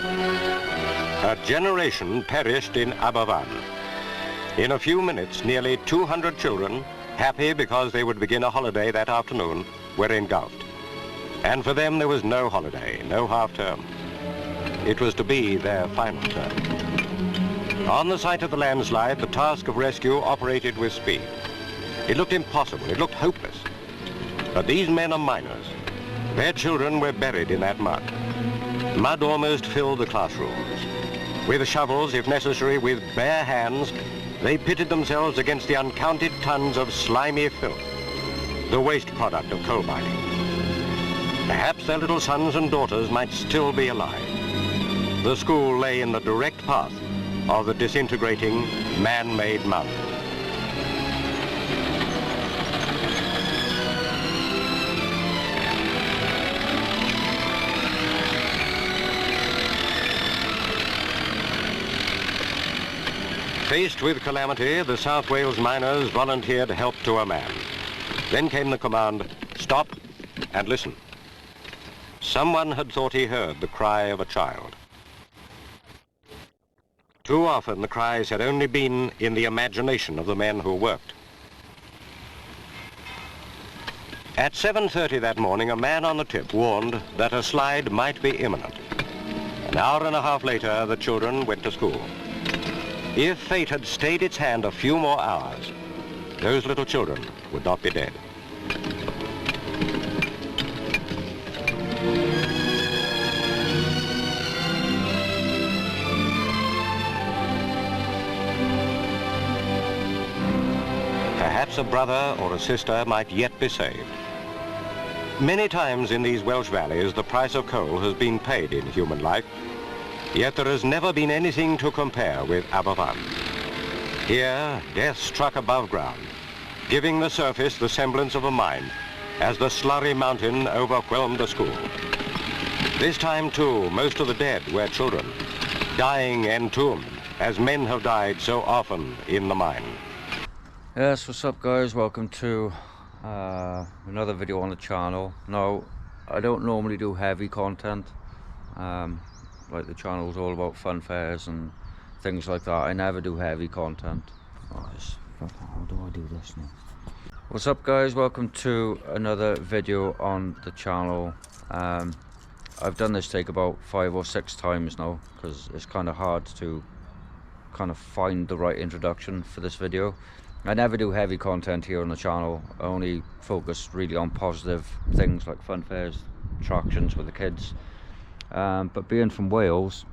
A generation perished in Aberfan. In a few minutes, nearly 200 children, happy because they would begin a holiday that afternoon, were engulfed. And for them there was no holiday, no half-term. It was to be their final term. On the site of the landslide, the task of rescue operated with speed. It looked impossible, it looked hopeless. But these men are miners. Their children were buried in that mud. Mud almost filled the classrooms. With shovels, if necessary, with bare hands, they pitted themselves against the uncounted tons of slimy filth, the waste product of coal mining. Perhaps their little sons and daughters might still be alive. The school lay in the direct path of the disintegrating, man-made mud. Faced with calamity, the South Wales miners volunteered help to a man. Then came the command, stop and listen. Someone had thought he heard the cry of a child. Too often the cries had only been in the imagination of the men who worked. At 7:30 that morning, a man on the tip warned that a slide might be imminent. An hour and a half later, the children went to school. If fate had stayed its hand a few more hours, those little children would not be dead. Perhaps a brother or a sister might yet be saved. Many times in these Welsh valleys, the price of coal has been paid in human life. Yet there has never been anything to compare with Aberfan. Here, death struck above ground, giving the surface the semblance of a mine, as the slurry mountain overwhelmed the school. This time, too, most of the dead were children, dying entombed, as men have died so often in the mine. Yes, what's up guys? Welcome to another video on the channel. Now, I don't normally do heavy content. Like the channel's all about fun fairs and things like that. I never do heavy content. How do I do this now? What's up guys? Welcome to another video on the channel. I've done this take about 5 or 6 times now because it's kind of hard to kind of find the right introduction for this video. I never do heavy content here on the channel. I only focus really on positive things like fun fairs, attractions with the kids. But being from Wales,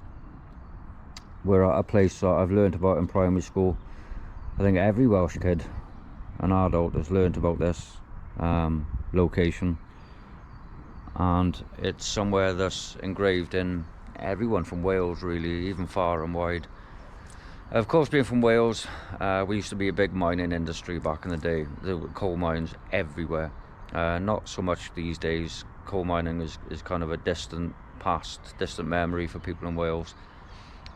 we're at a place that I've learned about in primary school. I think every Welsh kid and adult has learned about this location, and it's somewhere that's engraved in everyone from Wales really, even far and wide. Of course, being from Wales, we used to be a big mining industry back in the day. There were coal mines everywhere. Not so much these days. Coal mining is kind of a distant memory for people in Wales.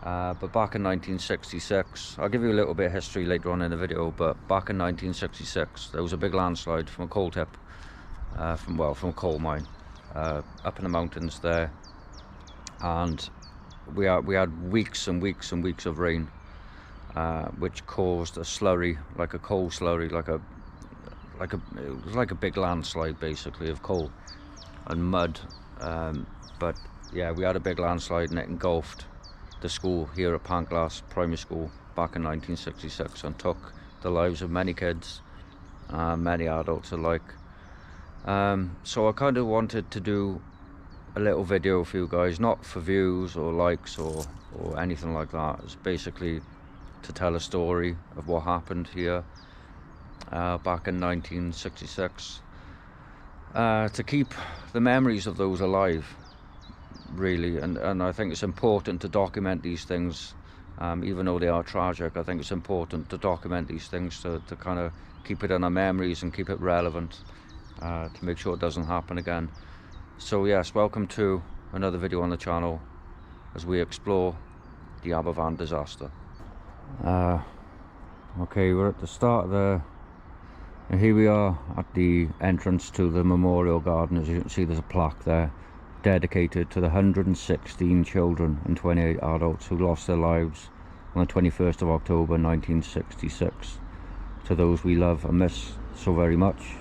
But back in 1966, I'll give you a little bit of history later on in the video, but back in 1966 there was a big landslide from a coal tip, from a coal mine up in the mountains there, and we had weeks and weeks and weeks of rain, which caused a slurry, like a coal slurry, it was like a big landslide basically of coal and mud. But yeah, we had a big landslide and it engulfed the school here at Pantglas Primary School back in 1966 and took the lives of many kids, many adults alike. So I kind of wanted to do a little video for you guys, not for views or likes or anything like that. It's basically to tell a story of what happened here back in 1966, to keep the memories of those alive really, and I think it's important to document these things, even though they are tragic. I think it's important to document these things to kind of keep it in our memories and keep it relevant, to make sure it doesn't happen again. So yes, welcome to another video on the channel as we explore the Aberfan disaster. Okay, we're at the start of and here we are at the entrance to the memorial garden. As you can see, there's a plaque there. dedicated to the 116 children and 28 adults who lost their lives on the 21st of October 1966. To those we love and miss so very much.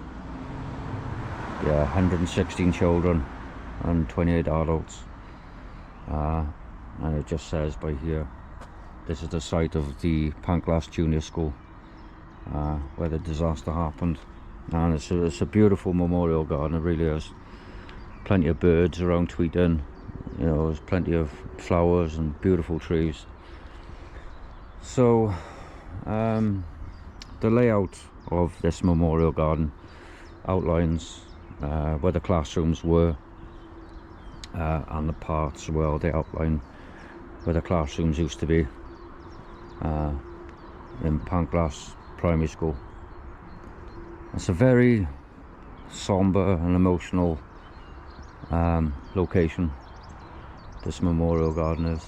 Yeah, 116 children and 28 adults. And it just says by here, this is the site of the Pantglas Junior School where the disaster happened. And it's a beautiful memorial garden, it really is. Plenty of birds around tweeting, you know, there's plenty of flowers and beautiful trees. So the layout of this memorial garden outlines where the classrooms were, and the paths, well, they outline where the classrooms used to be in Pantglas Primary School. It's a very somber and emotional location, this memorial garden is.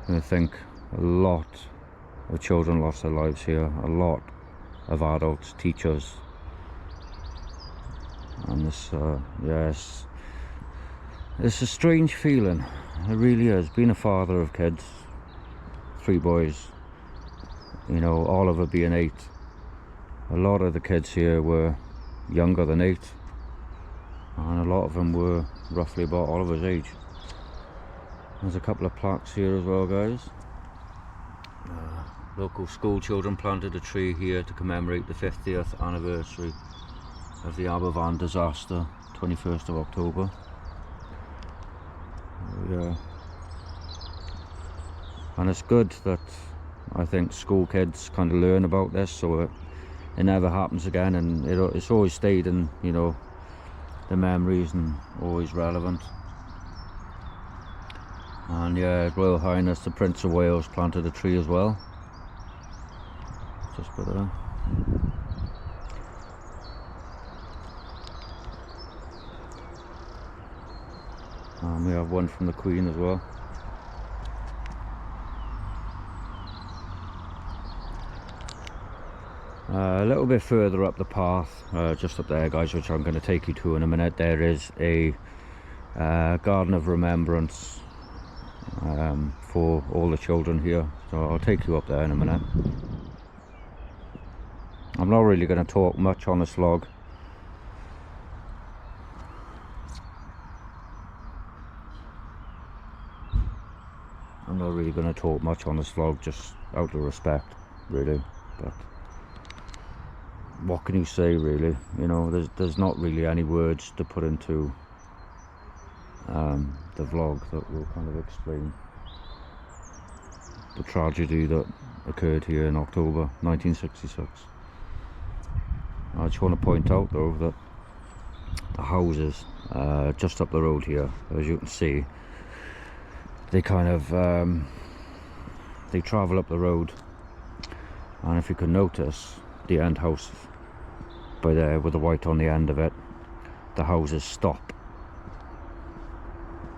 And I think a lot of children lost their lives here, a lot of adults, teachers, and this, yes, it's a strange feeling, it really is. Being a father of kids, 3 boys, you know, Oliver being 8, a lot of the kids here were younger than 8, and a lot of them were roughly about Oliver's age. There's a couple of plaques here as well, guys. Local school children planted a tree here to commemorate the 50th anniversary of the Aberfan disaster, 21st of October. Yeah. And it's good that I think school kids kind of learn about this, so it never happens again, and it's always stayed in, you know, the memories and always relevant. And yeah, His Royal Highness the Prince of Wales planted a tree as well. Just put it there. And we have one from the Queen as well. A little bit further up the path, just up there, guys, which I'm going to take you to in a minute, there is a garden of remembrance for all the children here. So I'll take you up there in a minute. I'm not really going to talk much on this vlog. Just out of respect, really. But what can you say, really? You know, there's not really any words to put into the vlog that will kind of explain the tragedy that occurred here in October 1966. I just want to point out, though, that the houses just up the road here, as you can see, they kind of they travel up the road, and if you can notice, the end house by there with the white on the end of it, the houses stop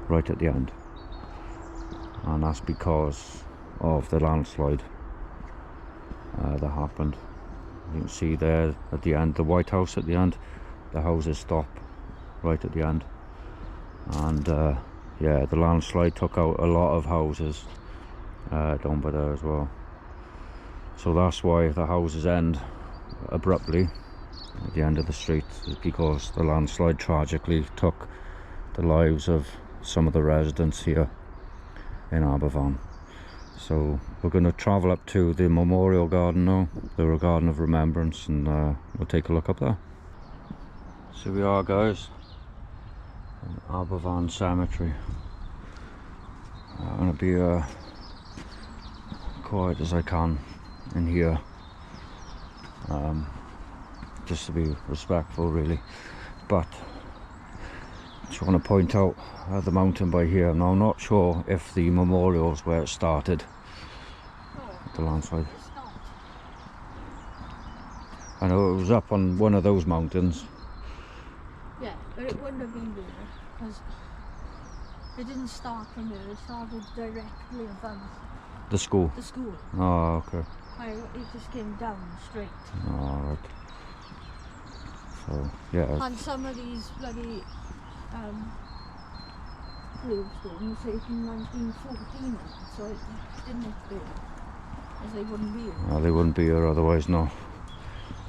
right at the end, and that's because of the landslide that happened. You can see there at the end, the White House at the end, the houses stop right at the end. And yeah, the landslide took out a lot of houses down by there as well. So that's why the houses end abruptly at the end of the street, is because the landslide tragically took the lives of some of the residents here in Aberfan. So we're going to travel up to the memorial garden now, the garden of remembrance, and we'll take a look up there. So we are, guys, in Aberfan Cemetery. I'm going to be quiet as I can in here, just to be respectful, really. But just want to point out the mountain by here. Now, I'm not sure if the memorial's where it started, the landslide. I know it was up on one of those mountains. Yeah, but it wouldn't have been there, because it didn't start from there, it started directly in front of The school? the school. Oh, okay. It just came down straight. Oh, right. So, yeah. And some of these bloody gravestones say from 1914, so it didn't burn, as they wouldn't be here. Well, they wouldn't be here otherwise, no.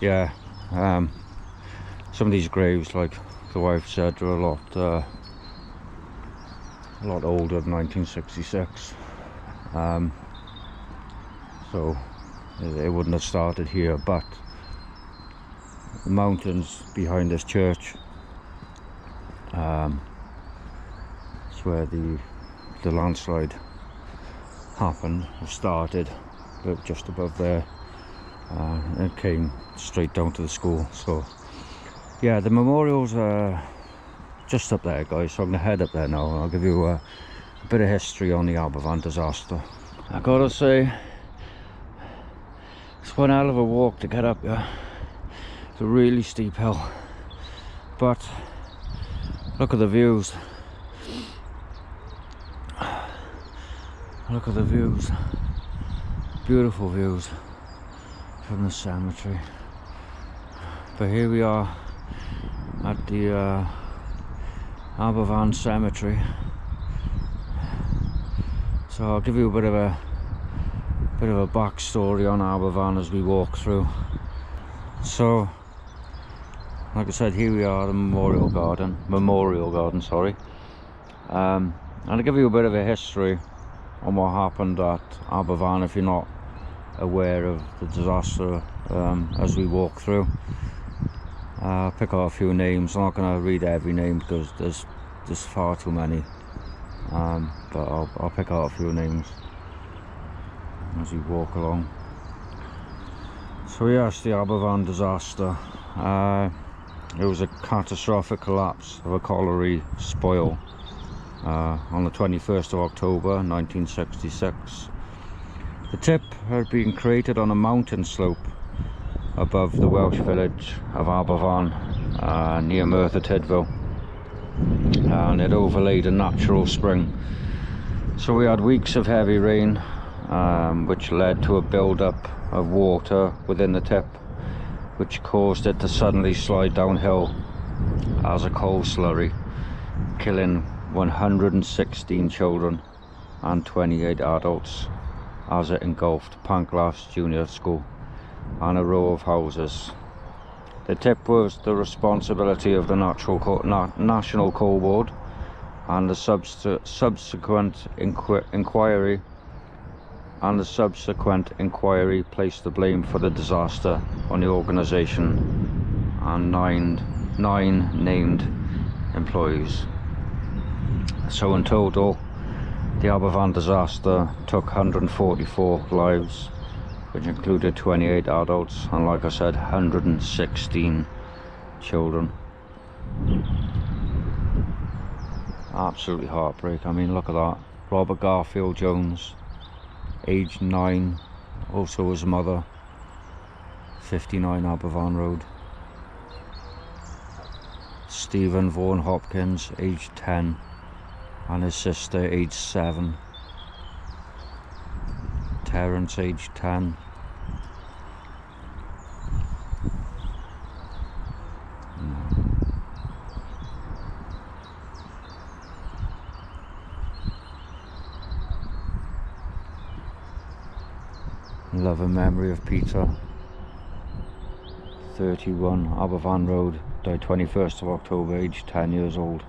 Yeah, some of these graves, like the wife said, are a lot older than 1966. So it wouldn't have started here, but the mountains behind this church, it's where the landslide happened. It started just above there, and it came straight down to the school. So yeah, the memorials are just up there, guys, so I'm gonna head up there now and I'll give you a bit of history on the Aberfan disaster. I gotta say, it's one hell of a walk to get up here. It's a really steep hill, but look at the views. Look at the views. Beautiful views from the cemetery. But here we are at the Aberfan cemetery. So I'll give you a bit of a backstory on Aberfan as we walk through. So, like I said, here we are at the Memorial Garden, sorry. And I'll give you a bit of a history on what happened at Aberfan if you're not aware of the disaster as we walk through. I'll pick out a few names. I'm not going to read every name because there's far too many, but I'll pick out a few names as we walk along. So yes, the Aberfan disaster. It was a catastrophic collapse of a colliery spoil on the 21st of October 1966. The tip had been created on a mountain slope above the Welsh village of Aberfan, near Merthyr Tydfil, and it overlaid a natural spring. So we had weeks of heavy rain, which led to a build-up of water within the tip, which caused it to suddenly slide downhill as a coal slurry, killing 116 children and 28 adults as it engulfed Pancras Junior School and a row of houses. The tip was the responsibility of the National Coal Board, and the subsequent inquiry placed the blame for the disaster on the organisation and nine named employees. So in total, the Aberfan disaster took 144 lives, which included 28 adults and, like I said, 116 children. Absolutely heartbreak. I mean, look at that. Robert Garfield Jones, aged 9, also his mother, 59 Aberfan Road. Stephen Vaughan Hopkins, aged 10, and his sister, aged 7. Terence, aged 10. Love and memory of Peter, 31 Aberfan Road, died 21st of October, aged 10 years old.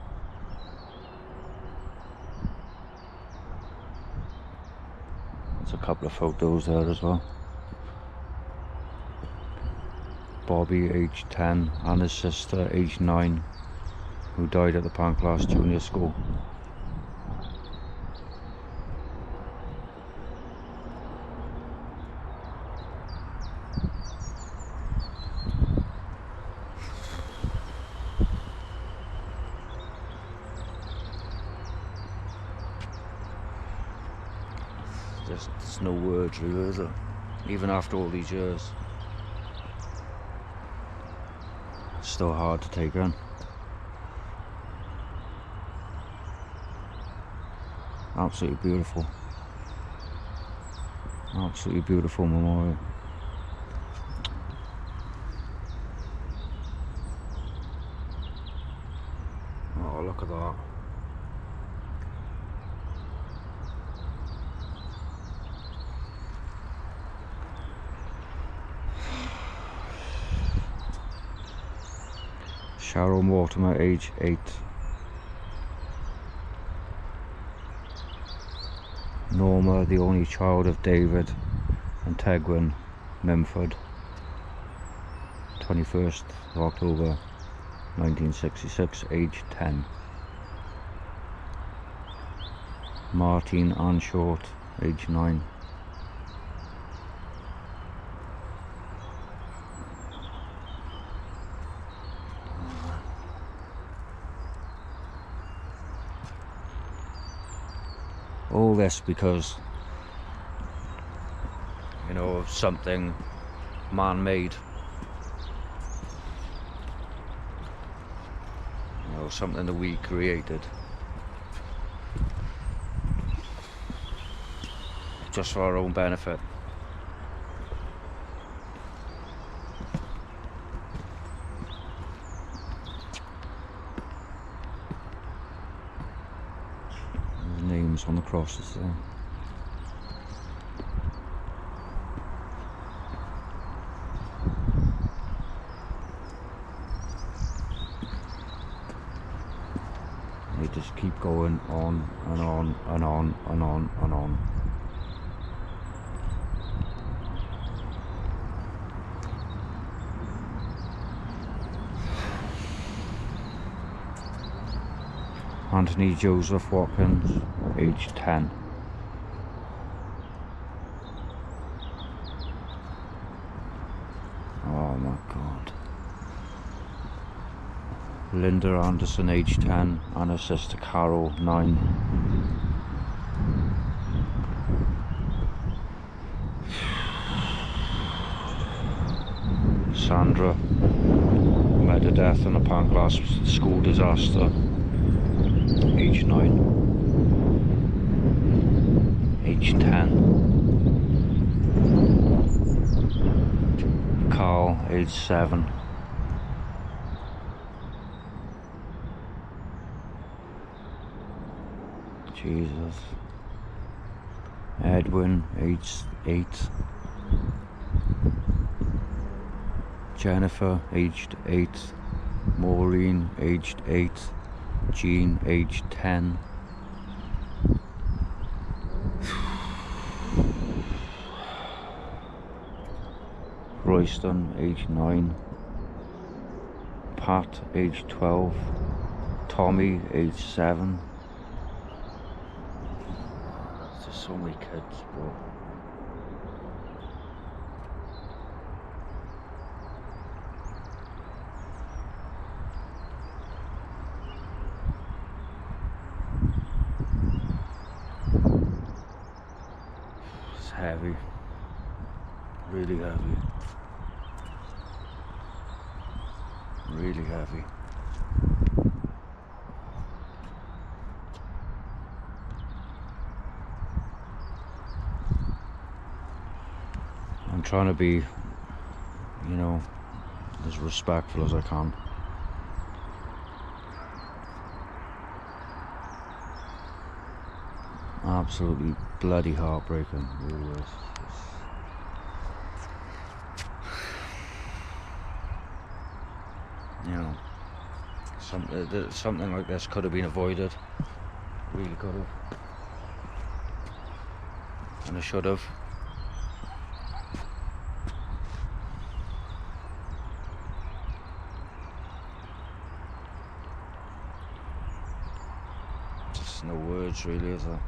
There's a couple of photos there as well. Bobby, aged 10, and his sister, aged 9, who died at the Pancras Junior School. There's no words really, is there? Even after all these years. It's still hard to take in. Absolutely beautiful. Absolutely beautiful memorial. Oh, look at that. Sharon Mortimer, age 8. Norma, the only child of David and Tegwin Mimford, 21st of October 1966, age 10. Martine Ann Short, age 9. All this because, you know, of something man-made. You know, something that we created. Just for our own benefit. There's names on the crosses there. They just keep going on and on and on and on and on. Anthony Joseph Watkins, age 10. Oh my God. Linda Anderson, age 10, and her sister Carol, 9. Sandra met her death in a Pancras school disaster, age 9. Age 10. Carl, age 7. Jesus. Edwin, age 8. Jennifer, aged 8. Maureen, aged 8. Jean, aged 10. Royston, aged 9. Pat, aged 12. Tommy, aged 7. There's so many kids, bro. It's heavy. Really heavy. Really heavy. I'm trying to be, you know, as respectful as I can. Absolutely bloody heartbreaking, it really is. You know, something like this could have been avoided. Really could have. And it should have. Just no words really, is there?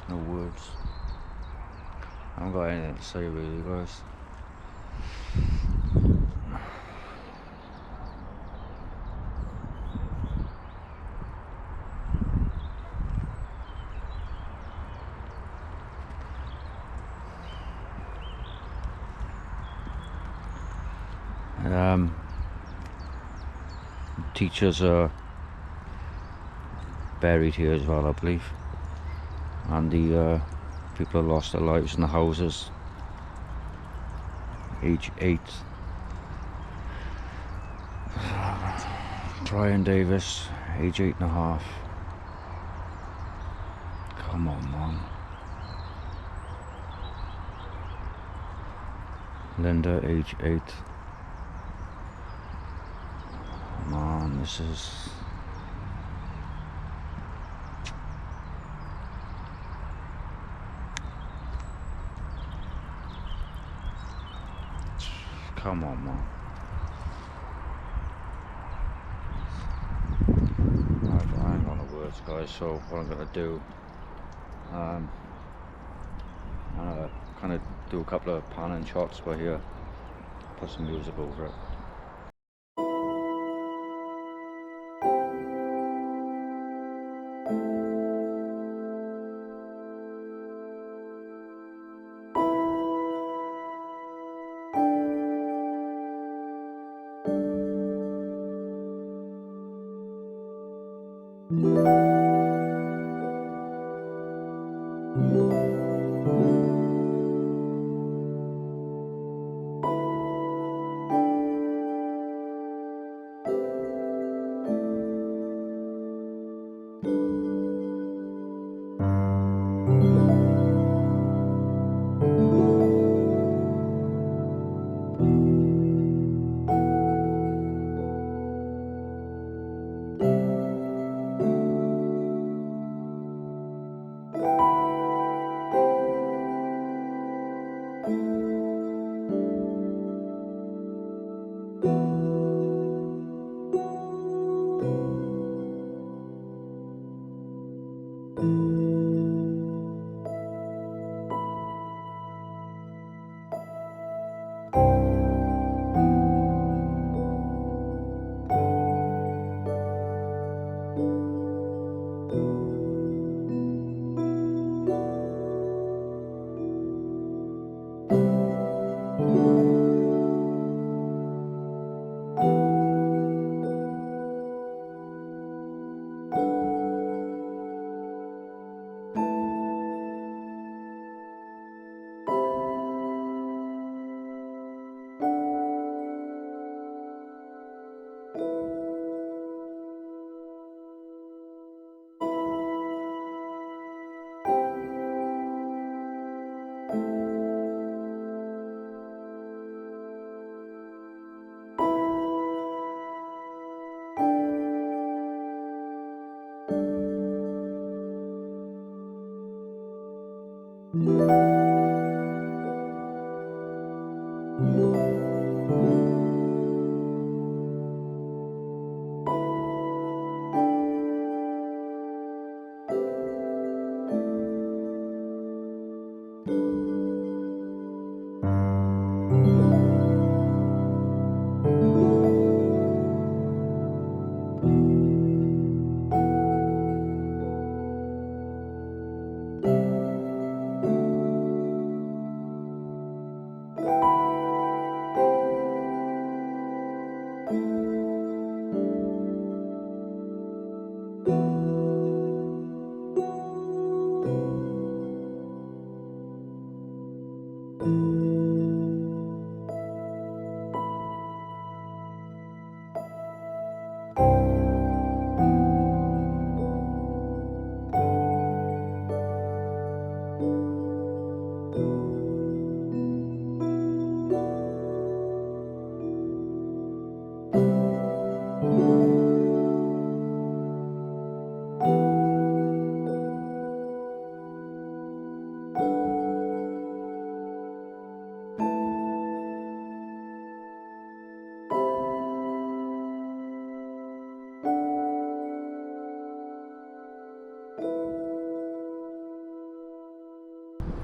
No words. I haven't got anything to say really, guys. Teachers are buried here as well, I believe, and the people who lost their lives in the houses, age 8. Brian Davis, age 8.5. Come on, man. Linda, age 8. Man, this is... Come on, man. I ain't got no words, guys, so what I'm gonna do, kind of do a couple of panning shots by here, put some music over it.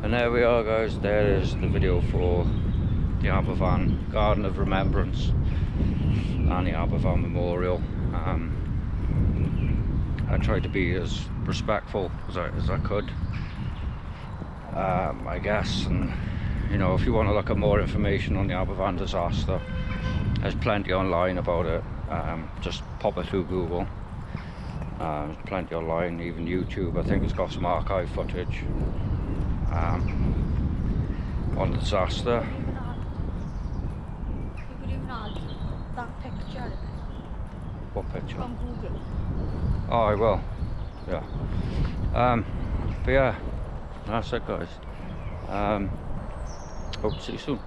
And there we are, guys. There is the video for the Aberfan Garden of Remembrance and the Aberfan Memorial. I tried to be as respectful as I could, I guess. And you know, if you want to look at more information on the Aberfan disaster, there's plenty online about it. Just pop it through Google. There's plenty online, even YouTube. I think it's got some archive footage on the disaster. You could even add that picture. What picture? On Google. Oh, I will. Yeah. But yeah, that's it, guys. Hope to see you soon.